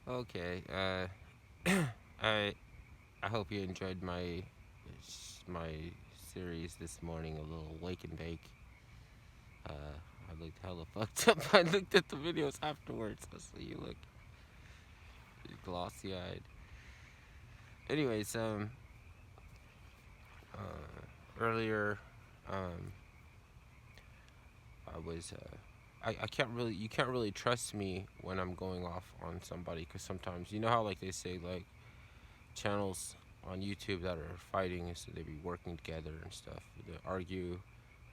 Okay. I I hope you enjoyed my series this morning. A little wake and bake. I looked hella fucked up. I looked at the videos afterwards. So you look glossy eyed. Anyways, earlier, um, I was I can't really you can't really trust me when I'm going off on somebody because sometimes you know how like they say like channels on YouTube that are fighting so they be working together and stuff. They argue,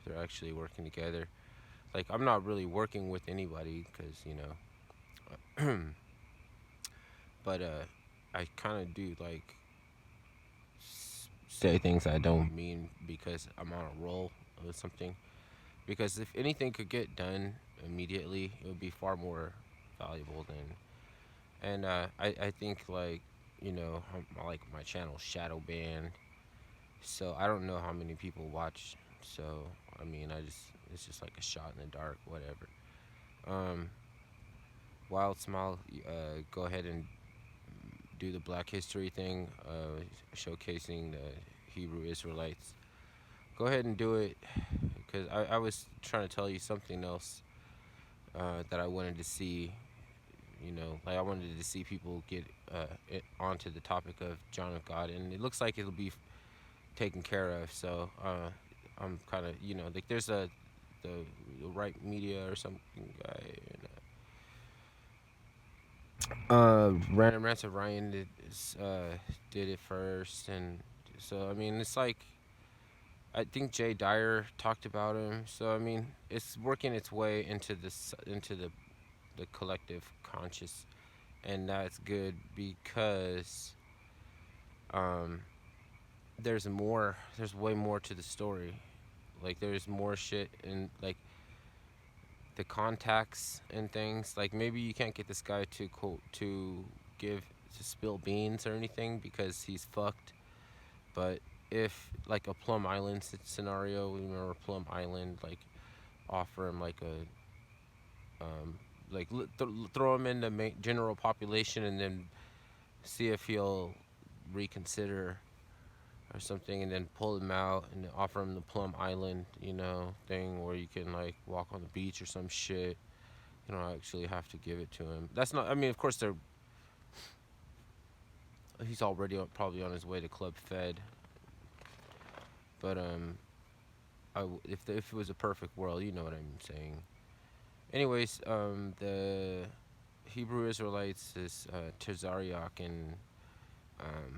they're actually working together. Like I'm not really working with anybody because but I kind of do like say things I don't mean because I'm on a roll or something. Because if anything could get done immediately, it would be far more valuable than. And I think like like my channel shadow banned, so I don't know how many people watch. So I mean, I just it's just like a shot in the dark, whatever. Um, Wild Smile, go ahead and do the Black History thing, showcasing the Hebrew Israelites. Go ahead and do it, because I was trying to tell you something else that I wanted to see. Like I wanted to see people get onto the topic of John of God, and it looks like it'll be taken care of. So I'm kind of like there's the right media or something guy. Random Rants of Ryan did it first, and so I mean it's like I think Jay Dyer talked about him. So I mean it's working its way into the collective conscious, and that's good because um, there's way more to the story. Like there's more shit in like the contacts and things. Like maybe you can't get this guy to quote give to spill beans or anything because he's fucked. But if like a Plum Island scenario, we remember Plum Island, like offer him like throw him in the general population and then see if he'll reconsider or something, and then pull him out and offer him the Plum Island, thing where you can like walk on the beach or some shit. You don't actually have to give it to him. That's not. I mean, of course, he's already probably on his way to Club Fed, but if it was a perfect world, you know what I'm saying. Anyways, the Hebrew Israelites is Tazariak, and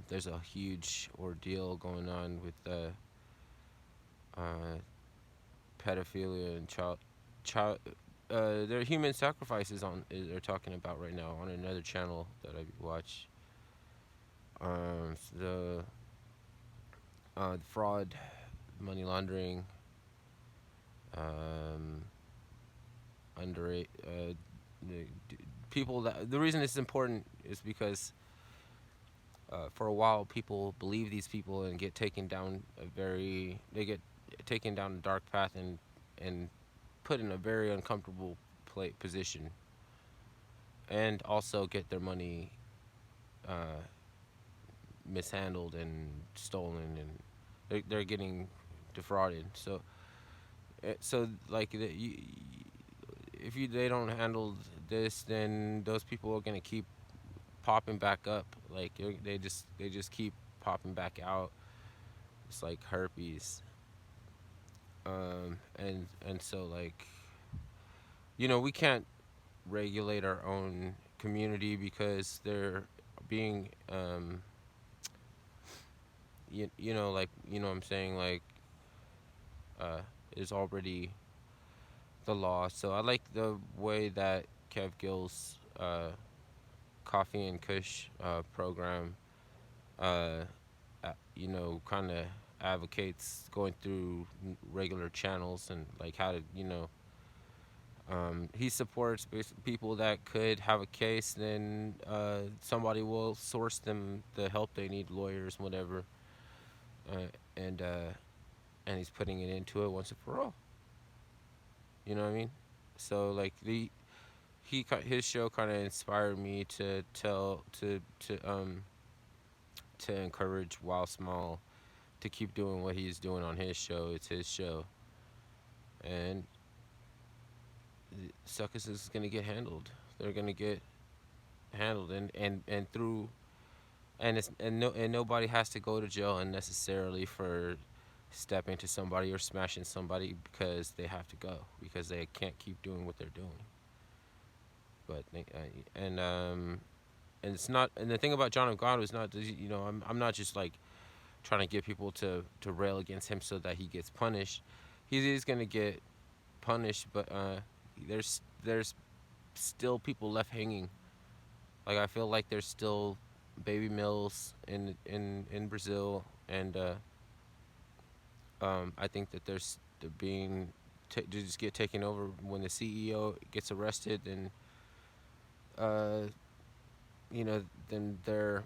there's a huge ordeal going on with uh, pedophilia and child there are human sacrifices they're talking about right now on another channel that I watch. The fraud, money laundering, um, under the people that the reason it's important is because for a while people believe these people and get taken down they get taken down a dark path and put in a very uncomfortable position, and also get their money uh, mishandled and stolen, and they're getting defrauded. So like if they don't handle this, then those people are gonna keep popping back up. Like they just keep popping back out. It's like herpes. And so like we can't regulate our own community because they're being like what I'm saying, like is already the law. So I like the way that Gillz Coffee and Kush program kind of advocates going through regular channels and like how to he supports people that could have a case. Then somebody will source them the help they need, lawyers, whatever, uh, and uh, and he's putting it into it once and for all. You know what I mean? So like his show kind of inspired me to tell to encourage Wild Small to keep doing what he's doing on his show. It's his show, and suckers is gonna get handled. They're gonna get handled, and through and nobody has to go to jail unnecessarily for stepping to somebody or smashing somebody because they have to go because they can't keep doing what they're doing. But and it's not, and the thing about John of God is not, I'm not just like trying to get people to rail against him so that he gets punished. He's gonna get punished, but there's still people left hanging. Like I feel like there's still baby mills in Brazil, and I think that they're being they just get taken over when the CEO gets arrested, and uh, then they're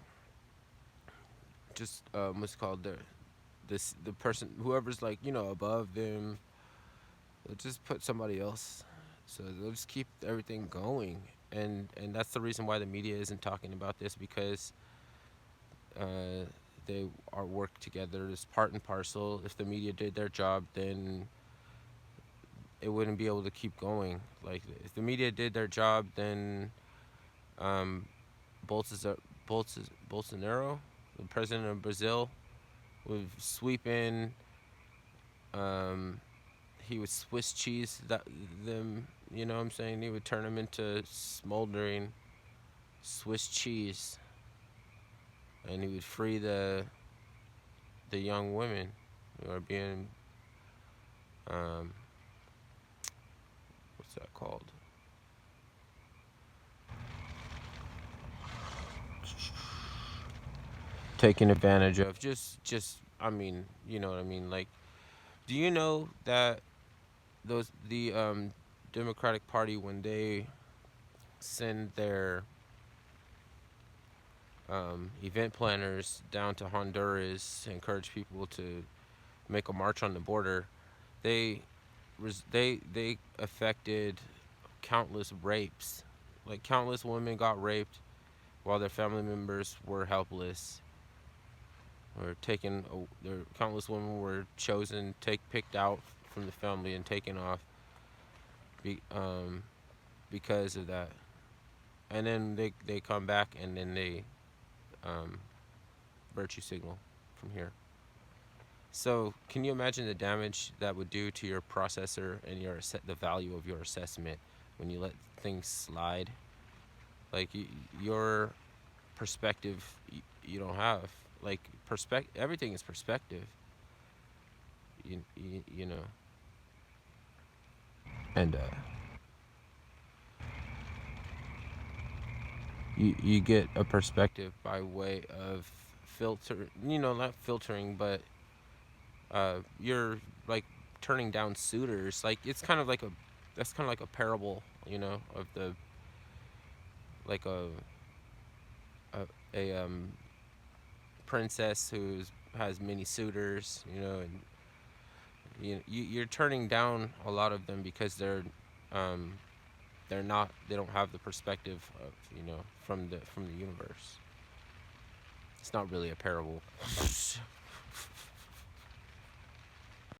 just what's it called, the person, whoever's like above them, they'll just put somebody else, so they'll just keep everything going, and that's the reason why the media isn't talking about this, because they are work together as part and parcel. If the media did their job, then it wouldn't be able to keep going. Like if the media did their job, then um, Bolsonaro, the president of Brazil, would sweep in. Um, he would Swiss cheese them. You know what I'm saying? He would turn them into smoldering Swiss cheese, and he would free the young women who are being um, what's that called? Taken advantage of. Just I mean, you know what I mean. Like, do you know that the Democratic Party, when they send their event planners down to Honduras to encourage people to make a march on the border, they they affected countless rapes. Like countless women got raped while their family members were helpless. Or taken, their countless women were chosen, picked out from the family and taken off, be, because of that. And then they come back and then they um, virtue signal from here. So can you imagine the damage that would do to your processor and the value of your assessment when you let things slide? Like your perspective, you don't have. Like everything is perspective. You know, and you get a perspective by way of filter. Not filtering, but you're like turning down suitors. Like it's kind of like a that's kind of like a parable, of the like a princess who has many suitors, and you're turning down a lot of them because um, they don't have the perspective of from the universe. It's not really a parable.